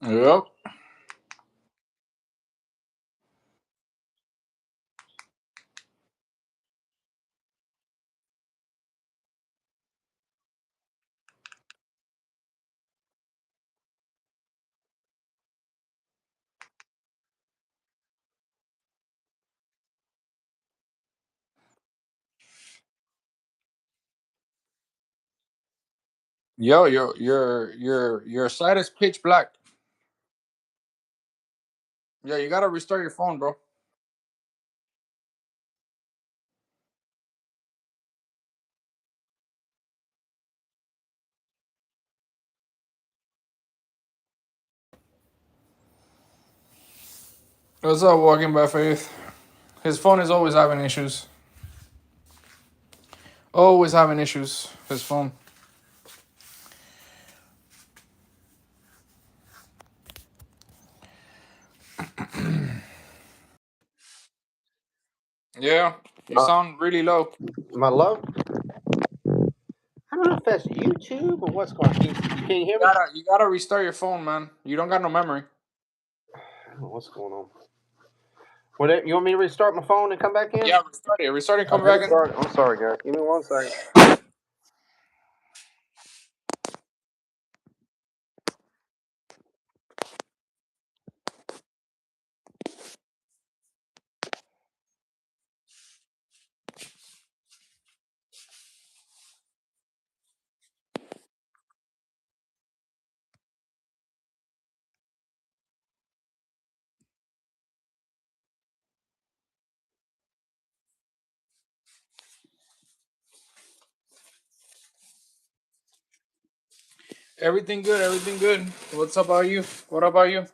Yep. Yo, your side is pitch black. Yeah, you gotta restart your phone, bro. What's up, Walking by Faith? His phone is always having issues. Always having issues. His phone. Yeah, you sound really low. Am I low? I don't know if that's YouTube or what's going on. Can you hear me? You gotta restart your phone, man. You don't got no memory. I don't know what's going on. What, you want me to restart my phone and come back in? Yeah, restart it. Restart it. Come back in. I'm sorry, guys. Give me 1 second. Everything good. Everything good. What's up about you? What about you?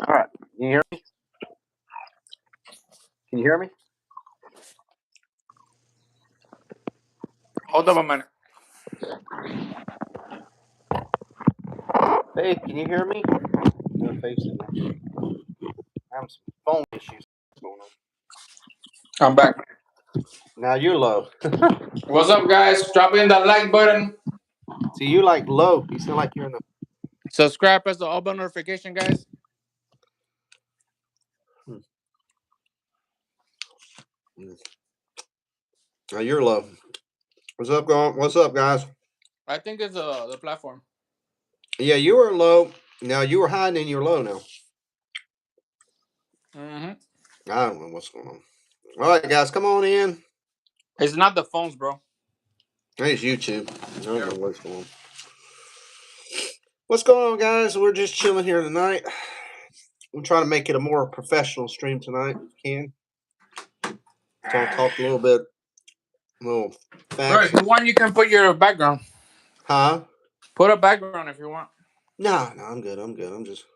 All right. Can you hear me? Can you hear me? Hold up a minute. Hey, can you hear me? No face in there. I have some phone issues going on. I'm back. Now you're low. What's up, guys? Drop in that like button. See, you like low. You sound like you're in the. Subscribe, press the all bell notification, guys. Now you're low. What's up, going? What's up, guys? I think it's the platform. Yeah, you were low. Now you were high and then you're low now. Mm-hmm. I don't know what's going on. All right, guys, come on in. It's not the phones, bro. Hey, it's YouTube. I don't know what's going on. What's going on, guys? We're just chilling here tonight. I'm trying to make it a more professional stream tonight, if we can. So I'll talk a little bit, little Bro, facts. if you want, you can put your background. Huh? Put a background if you want. No, I'm good. I'm just.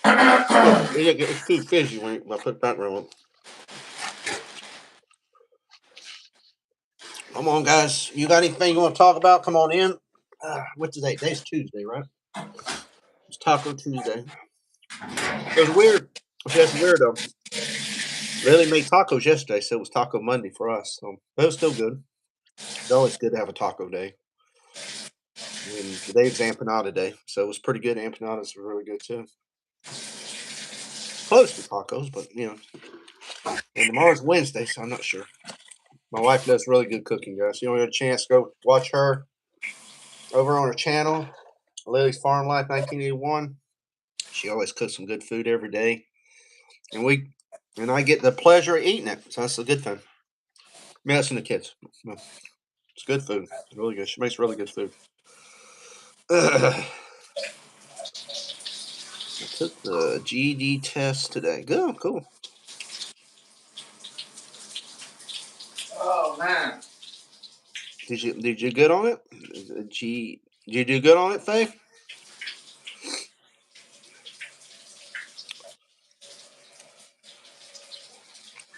It's too fizzy when I put background on. Come on, guys. You got anything you want to talk about? Come on in. What's today? Today's Tuesday, right? It's Taco Tuesday. It was weird. It's weird though. They only made tacos yesterday, so it was Taco Monday for us. So but it was still good. It's always good to have a taco day. And today's empanada day, so it was pretty good. Empanadas were really good too. Close to tacos, but you know. And tomorrow's Wednesday, so I'm not sure. My wife does really good cooking, guys. You don't get a chance to go watch her over on her channel, Lily's Farm Life 1981. She always cooks some good food every day, and I get the pleasure of eating it. So that's a good thing. Me and the kids. It's good food. It's really good. She makes really good food. I took the GED test today. Good, cool. Oh man. Did you good on it? Did you do good on it, Faith?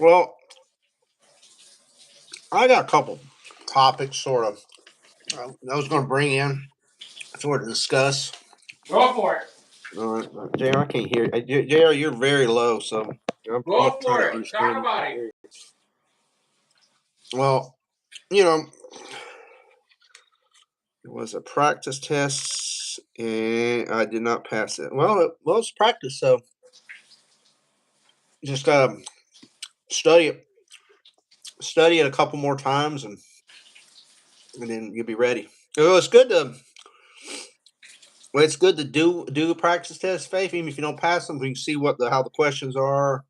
Well, I got a couple topics, sort of. I was going to bring in, sort of discuss. Go for it. JR, I can't hear you. JR, you're very low, so I'm Go trying for to it. Talk understand. about it. Well, you know, it was a practice test, and I did not pass it. Well, it's practice, so just gotta study it, study it a couple more times, and then you'll be ready. Well, it's good to do a practice test, Faith. Even if you don't pass them, we can see how the questions are,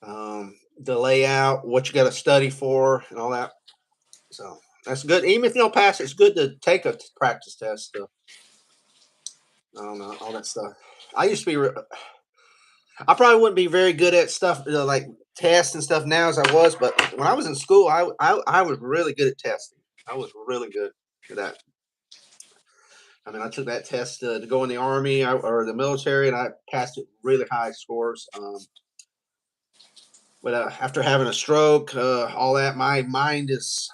the layout, what you got to study for, and all that. So that's good. Even if you don't pass it, it's good to take a practice test. I don't know, all that stuff. I used to be. I probably wouldn't be very good at stuff like tests and stuff now as I was, but when I was in school, I was really good at testing. I was really good at that. I mean, I took that test to go in the army or the military, and I passed it really high scores. But after having a stroke, all that, my mind is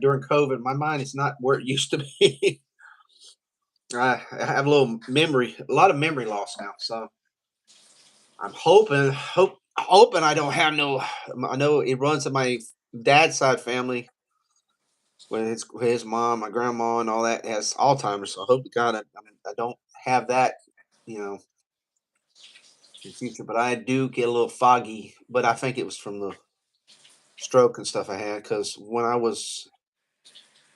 during COVID, my mind is not where it used to be. I have a lot of memory loss now. So I'm hoping I don't have no. I know it runs in my dad's side family. When his mom, my grandma, and all that has Alzheimer's. So I hope to God I don't have that, you know, in the future. But I do get a little foggy. But I think it was from the stroke and stuff I had, because when I was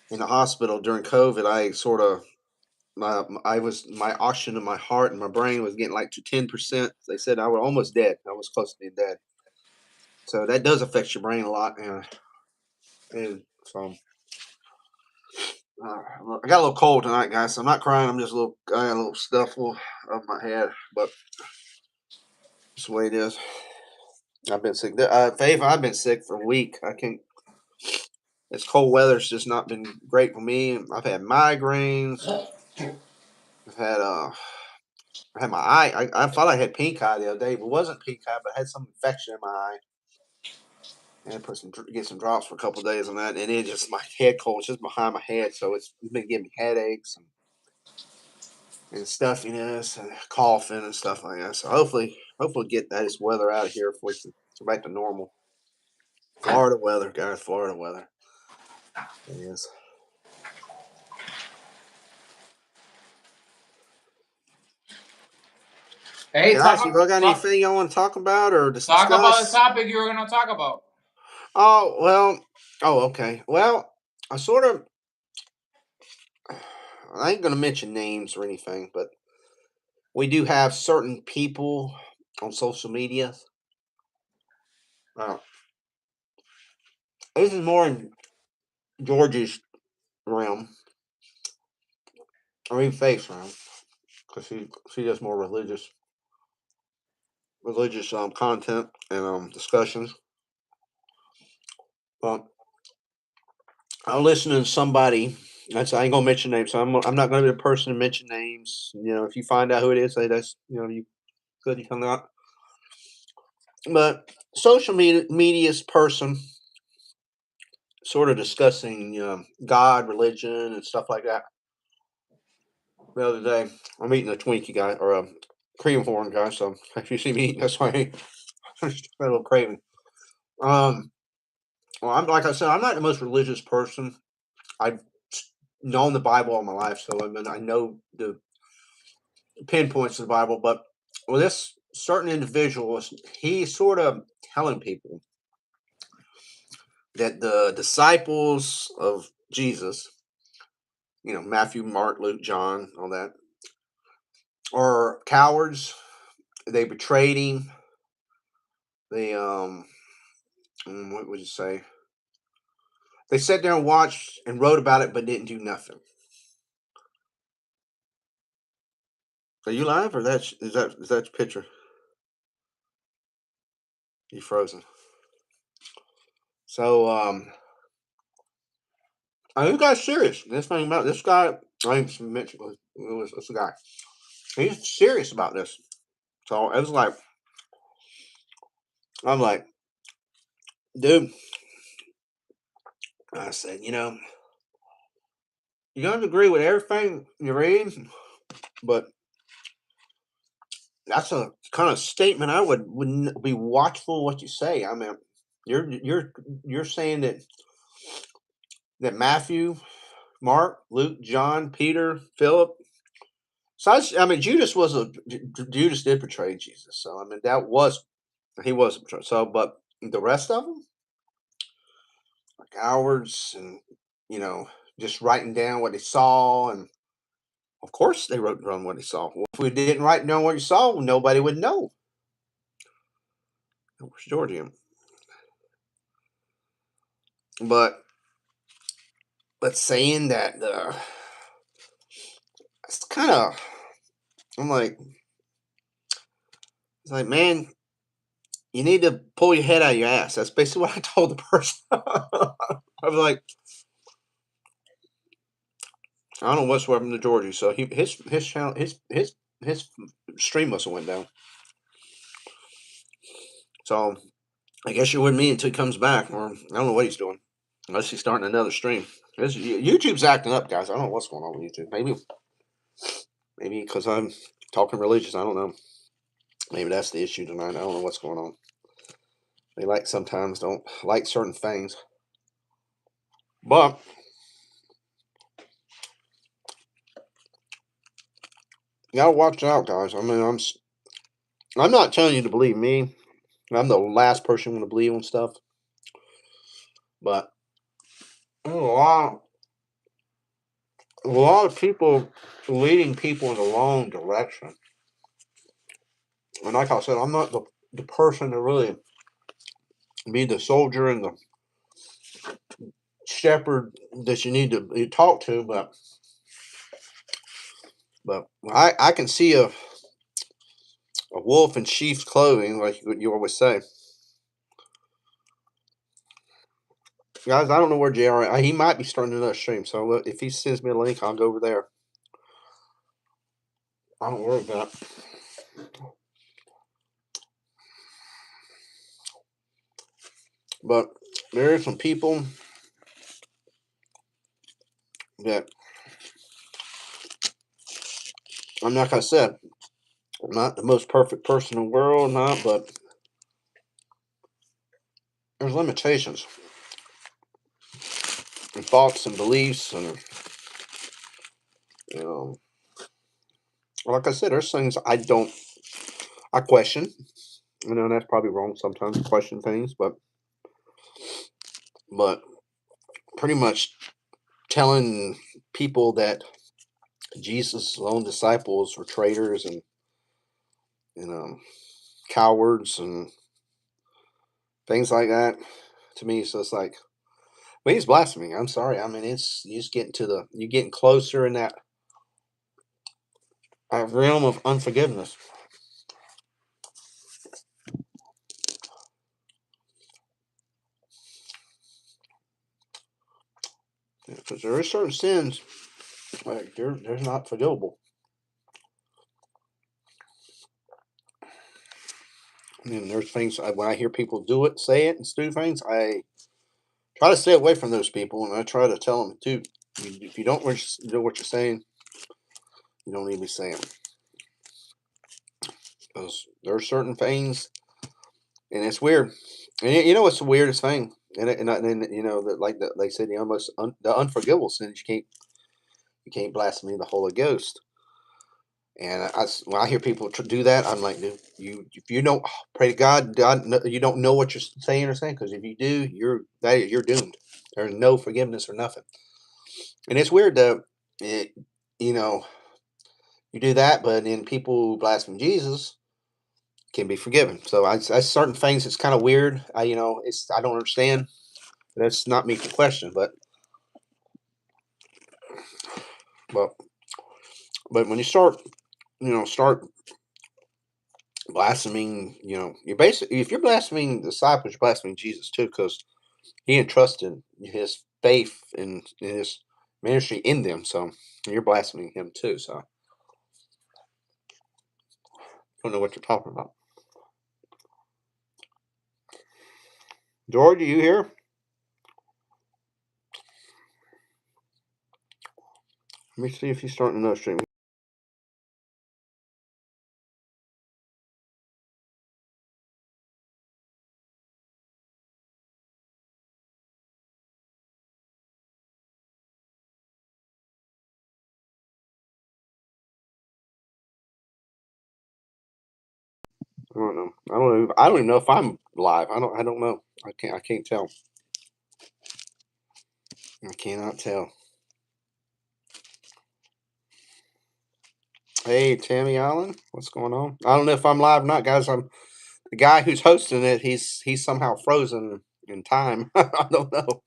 in the hospital during COVID, I sort of my oxygen in my heart and my brain was getting like to 10%. They said I was almost dead. I was close to being dead. So that does affect your brain a lot, and so I got a little cold tonight, guys. So I'm not crying. I'm just I got a little snuffle of my head, but that's the way it is. I've been sick. Faith, I've been sick for a week. I can't. This cold weather's just not been great for me. I've had migraines. I've had I had my eye. I thought I had pink eye the other day, but it wasn't pink eye, but I had some infection in my eye. And I get some drops for a couple of days on that, and it just my head cold, it's just behind my head, so it's been giving me headaches and stuffiness and coughing and stuff like that. So hopefully get this weather out of here if we can get back to normal. Florida weather, guys. Florida weather. It is. Hey, Guys, you got anything y'all want to talk about or discuss? Talk about the topic you were going to talk about. Oh, well. Oh, okay. Well, I ain't going to mention names or anything, but we do have certain people on social media. This is more in George's realm, or even Faith's realm, because she does more religious content and discussions. But I'm listening to somebody. I ain't gonna mention names, so I'm not gonna be the person to mention names. You know, if you find out who it is, say that's you good. You come out. But social media's person sort of discussing God, religion, and stuff like that. The other day, I'm eating a Twinkie guy or a cream horn guy. So if you see me eating, that's why I just got a little craving. Well, I'm like I said, I'm not the most religious person. I've known the Bible all my life, so I know the pinpoints of the Bible. But with this certain individual, he's sort of telling people that the disciples of Jesus, Matthew, Mark, Luke, John, all that, are cowards. They betrayed him. They what would you say? They sat there and watched and wrote about it, but didn't do nothing. Are you live, or is that your picture? You frozen. So this guy's serious. This thing about this guy, I think mentioned was a guy. He's serious about this. So it was like, I'm like, dude, I said, you know, you don't agree with everything you read, but that's a kind of statement I would be watchful what you say. I mean, you're saying that Matthew, Mark, Luke, John, Peter, Philip. So I mean, Judas was Judas did betray Jesus. So I mean, that was he was betrayed. So, but the rest of them, like cowards, and you know, just writing down what they saw, and of course they wrote down what they saw. Well, if we didn't write down what you saw, nobody would know. It was Georgian, but saying that it's kind of I'm like it's like man, you need to pull your head out of your ass. That's basically what I told the person. I was like, I don't know what's happened to Georgie. So his channel his stream must have went down. So I guess you're with me until he comes back, or I don't know what he's doing. Unless he's starting another stream. YouTube's acting up, guys. I don't know what's going on with YouTube. Maybe because I'm talking religious. I don't know. Maybe that's the issue tonight. I don't know what's going on. They sometimes don't like certain things, but you gotta watch out, guys. I mean, I'm not telling you to believe me. I'm the last person going to believe on stuff, but there's a lot of people leading people in the wrong direction. And like I said, I'm not the person to really be the soldier and the shepherd that you need to talk to, but I can see a wolf in sheep's clothing, like you always say. Guys, I don't know where JR. He might be starting another stream, so if he sends me a link, I'll go over there. I don't worry about it. But there are some people that I'm like I said, I'm not the most perfect person in the world, not, but there's limitations and thoughts and beliefs, and you know, like I said, there's things I question. You know, and that's probably wrong sometimes to question things, but pretty much telling people that Jesus' own disciples were traitors and you know cowards and things like that. To me, it's just like, well, he's blasphemy. I'm sorry. I mean, it's you just getting you're getting closer in that realm of unforgiveness. Because there are certain sins like they're not forgivable. And there's things when I hear people do it, say it, and do things, I try to stay away from those people, and I try to tell them too. If you don't know what you're saying, you don't need to be saying. Because there are certain things, and it's weird. And you know what's the weirdest thing? And you know that they say the unforgivable sins you can't blaspheme the Holy Ghost. And when I hear people do that, I'm like, dude, if you don't pray to God, you don't know what you're saying or saying, because if you do, you're doomed. There's no forgiveness or nothing. And it's weird though, it, you know, you do that, but then people who blaspheme Jesus can be forgiven. So I certain things it's kind of weird. I don't understand. That's not me to question, but but when you start blaspheming, you're basically if you're blaspheming the disciples, you're blaspheming Jesus too, because he entrusted his faith in his ministry in them. So you're blaspheming him too. So I don't know what you're talking about. George, are you here? Let me see if he's starting another stream. I don't know. I don't even know if I'm live. I don't know. I can't tell. I cannot tell. Hey, Tammy Allen, what's going on? I don't know if I'm live or not, guys. I'm the guy who's hosting it. He's somehow frozen in time. I don't know.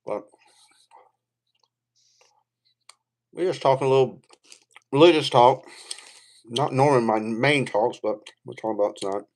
But we're just talking a little religious talk. Not normally my main talks, but we're talking about tonight.